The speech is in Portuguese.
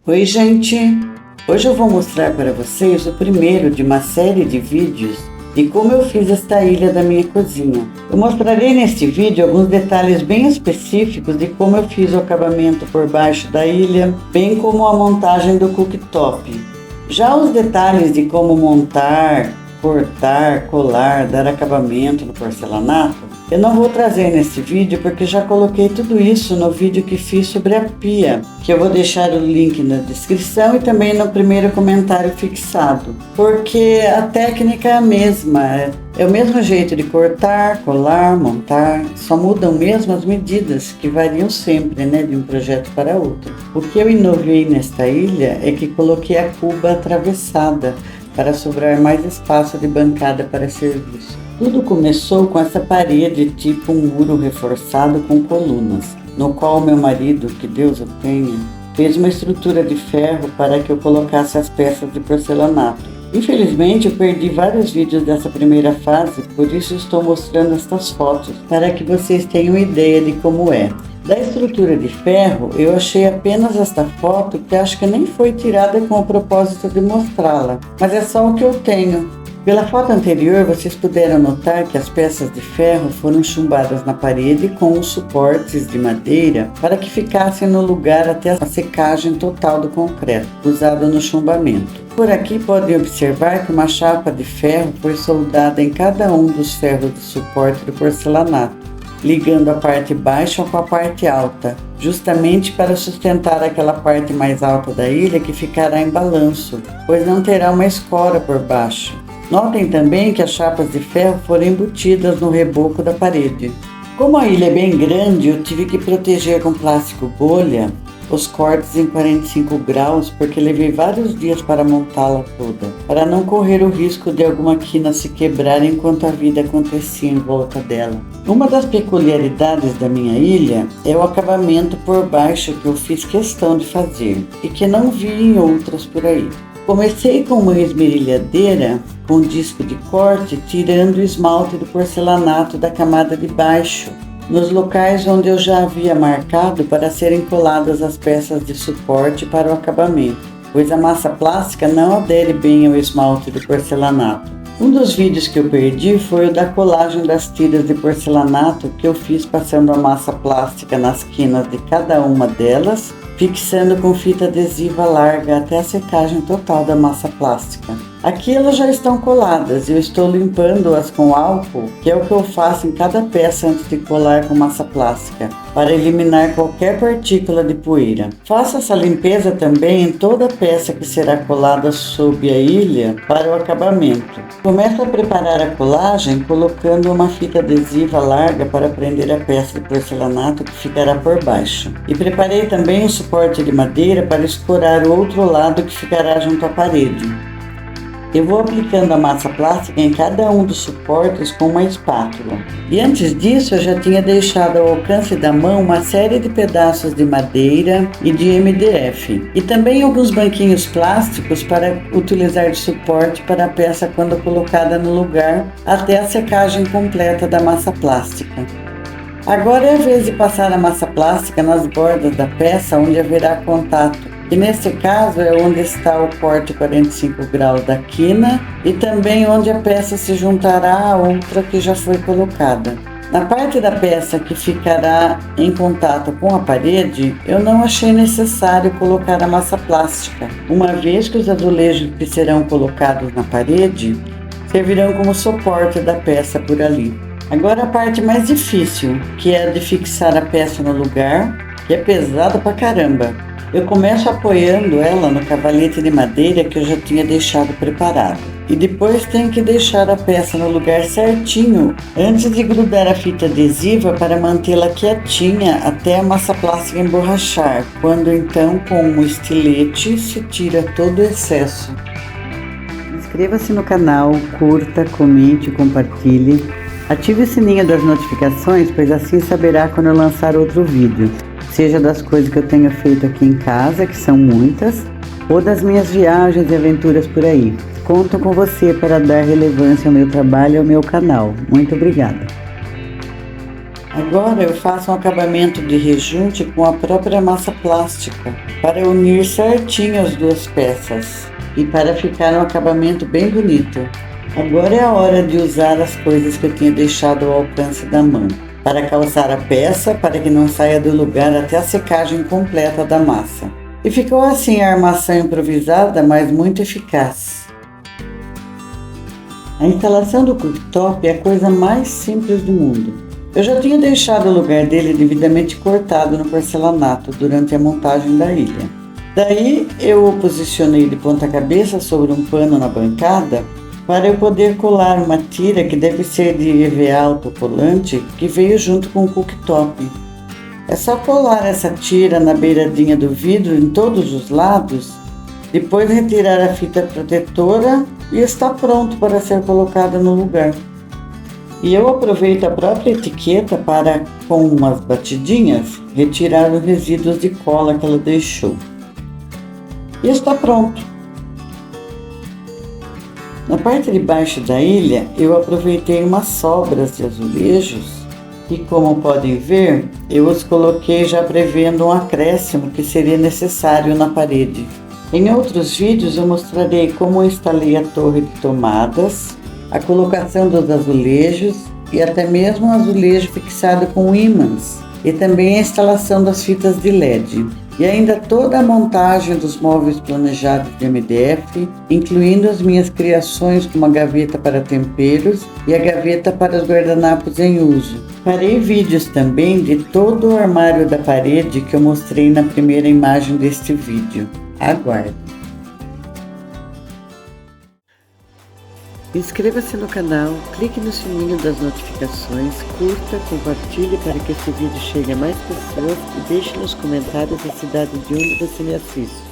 Oi gente, hoje eu vou mostrar para vocês o primeiro de uma série de vídeos de como eu fiz esta ilha da minha cozinha. Eu mostrarei neste vídeo alguns detalhes bem específicos de como eu fiz o acabamento por baixo da ilha, bem como a montagem do cooktop. Já os detalhes de como montar, cortar, colar, dar acabamento no porcelanato, eu não vou trazer nesse vídeo porque já coloquei tudo isso no vídeo que fiz sobre a pia, que eu vou deixar o link na descrição e também no primeiro comentário fixado, porque a técnica é a mesma, é o mesmo jeito de cortar, colar, montar, só mudam mesmo as medidas, que variam sempre, de um projeto para outro. O que eu inovei nesta ilha é que coloquei a cuba atravessada, para sobrar mais espaço de bancada para serviço. Tudo começou com essa parede tipo um muro reforçado com colunas, no qual meu marido, que Deus o tenha, fez uma estrutura de ferro para que eu colocasse as peças de porcelanato. Infelizmente eu perdi vários vídeos dessa primeira fase, por isso estou mostrando estas fotos, para que vocês tenham ideia de como é. Da estrutura de ferro, eu achei apenas esta foto que acho que nem foi tirada com o propósito de mostrá-la, mas é só o que eu tenho. Pela foto anterior, vocês puderam notar que as peças de ferro foram chumbadas na parede com os suportes de madeira para que ficassem no lugar até a secagem total do concreto, usado no chumbamento. Por aqui podem observar que uma chapa de ferro foi soldada em cada um dos ferros de suporte do porcelanato, ligando a parte baixa com a parte alta, justamente para sustentar aquela parte mais alta da ilha que ficará em balanço, pois não terá uma escora por baixo. Notem também que as chapas de ferro foram embutidas no reboco da parede. Como a ilha é bem grande, eu tive que proteger com plástico bolha os cortes em 45 graus, porque levei vários dias para montá-la toda, para não correr o risco de alguma quina se quebrar enquanto a vida acontecia em volta dela. Uma das peculiaridades da minha ilha é o acabamento por baixo que eu fiz questão de fazer e que não vi em outras por aí. Comecei com uma esmerilhadeira com disco de corte, tirando o esmalte do porcelanato da camada de baixo, nos locais onde eu já havia marcado para serem coladas as peças de suporte para o acabamento, pois a massa plástica não adere bem ao esmalte do porcelanato. Um dos vídeos que eu perdi foi o da colagem das tiras de porcelanato que eu fiz passando a massa plástica nas quinas de cada uma delas, fixando com fita adesiva larga até a secagem total da massa plástica. Aqui elas já estão coladas e eu estou limpando-as com álcool, que é o que eu faço em cada peça antes de colar com massa plástica, para eliminar qualquer partícula de poeira. Faço essa limpeza também em toda a peça que será colada sob a ilha para o acabamento. Começo a preparar a colagem colocando uma fita adesiva larga para prender a peça de porcelanato que ficará por baixo. E preparei também um suporte de madeira para escorar o outro lado que ficará junto à parede. Eu vou aplicando a massa plástica em cada um dos suportes com uma espátula. E antes disso eu já tinha deixado ao alcance da mão uma série de pedaços de madeira e de MDF. E também alguns banquinhos plásticos para utilizar de suporte para a peça quando colocada no lugar até a secagem completa da massa plástica. Agora é a vez de passar a massa plástica nas bordas da peça onde haverá contato, que nesse caso é onde está o corte 45 graus da quina e também onde a peça se juntará à outra que já foi colocada. Na parte da peça que ficará em contato com a parede, eu não achei necessário colocar a massa plástica, uma vez que os azulejos que serão colocados na parede servirão como suporte da peça por ali. Agora a parte mais difícil, que é a de fixar a peça no lugar, que é pesada pra caramba. Eu começo apoiando ela no cavalete de madeira que eu já tinha deixado preparado. E depois tenho que deixar a peça no lugar certinho antes de grudar a fita adesiva para mantê-la quietinha até a massa plástica emborrachar, quando então com um estilete se tira todo o excesso. Inscreva-se no canal, curta, comente, compartilhe. Ative o sininho das notificações, pois assim saberá quando eu lançar outro vídeo. Seja das coisas que eu tenho feito aqui em casa, que são muitas, ou das minhas viagens e aventuras por aí. Conto com você para dar relevância ao meu trabalho e ao meu canal. Muito obrigada! Agora eu faço um acabamento de rejunte com a própria massa plástica para unir certinho as duas peças e para ficar um acabamento bem bonito. Agora é a hora de usar as coisas que eu tinha deixado ao alcance da mão para calçar a peça para que não saia do lugar até a secagem completa da massa. E ficou assim a armação improvisada, mas muito eficaz. A instalação do cooktop é a coisa mais simples do mundo. Eu já tinha deixado o lugar dele devidamente cortado no porcelanato durante a montagem da ilha. Daí eu o posicionei de ponta cabeça sobre um pano na bancada para eu poder colar uma tira que deve ser de EVA autocolante que veio junto com o cooktop. É só colar essa tira na beiradinha do vidro em todos os lados, depois retirar a fita protetora e está pronto para ser colocada no lugar. E eu aproveito a própria etiqueta para, com umas batidinhas, retirar os resíduos de cola que ela deixou. E está pronto. Na parte de baixo da ilha, eu aproveitei umas sobras de azulejos e, como podem ver, eu os coloquei já prevendo um acréscimo que seria necessário na parede. Em outros vídeos eu mostrarei como eu instalei a torre de tomadas, a colocação dos azulejos e até mesmo um azulejo fixado com ímãs e também a instalação das fitas de LED. E ainda toda a montagem dos móveis planejados de MDF, incluindo as minhas criações como a gaveta para temperos e a gaveta para os guardanapos em uso. Farei vídeos também de todo o armário da parede que eu mostrei na primeira imagem deste vídeo. Aguarde! Inscreva-se no canal, clique no sininho das notificações, curta, compartilhe para que esse vídeo chegue a mais pessoas e deixe nos comentários a cidade de onde você me assiste.